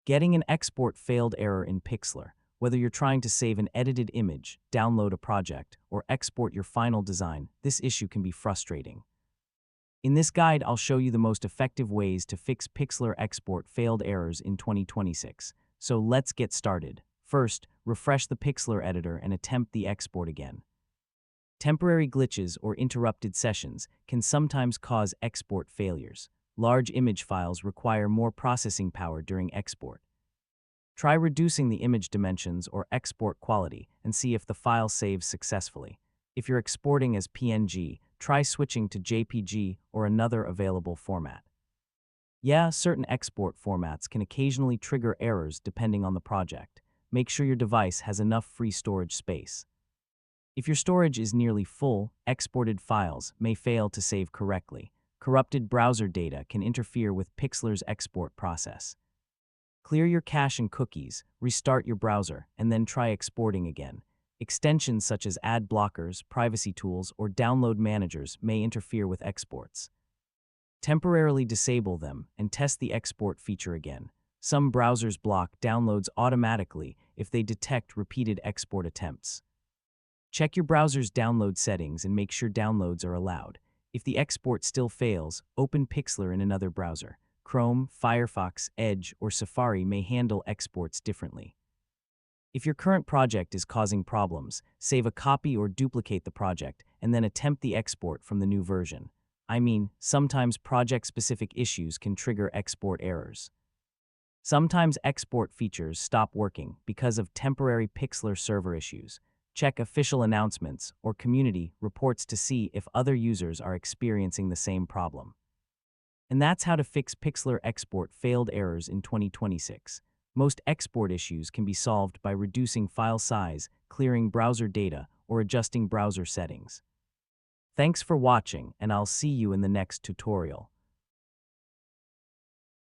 Getting an export failed error in Pixlr. Whether you're trying to save an edited image, download a project, or export your final design, this issue can be frustrating. In this guide, I'll show you the most effective ways to fix Pixlr export failed errors in 2026. So let's get started. First, refresh the Pixlr editor and attempt the export again. Temporary glitches or interrupted sessions can sometimes cause export failures. Large image files require more processing power during export. Try reducing the image dimensions or export quality and see if the file saves successfully. If you're exporting as PNG, try switching to JPG or another available format. Yeah, certain export formats can occasionally trigger errors depending on the project. Make sure your device has enough free storage space. If your storage is nearly full, exported files may fail to save correctly. Corrupted browser data can interfere with Pixlr's export process. Clear your cache and cookies, restart your browser, and then try exporting again. Extensions such as ad blockers, privacy tools, or download managers may interfere with exports. Temporarily disable them and test the export feature again. Some browsers block downloads automatically if they detect repeated export attempts. Check your browser's download settings and make sure downloads are allowed. If the export still fails, open Pixlr in another browser. Chrome, Firefox, Edge, or Safari may handle exports differently. If your current project is causing problems, save a copy or duplicate the project and then attempt the export from the new version. Sometimes project-specific issues can trigger export errors. Sometimes export features stop working because of temporary Pixlr server issues. Check official announcements or community reports to see if other users are experiencing the same problem. And that's how to fix Pixlr export failed errors in 2026. Most export issues can be solved by reducing file size, clearing browser data, or adjusting browser settings. Thanks for watching, and I'll see you in the next tutorial.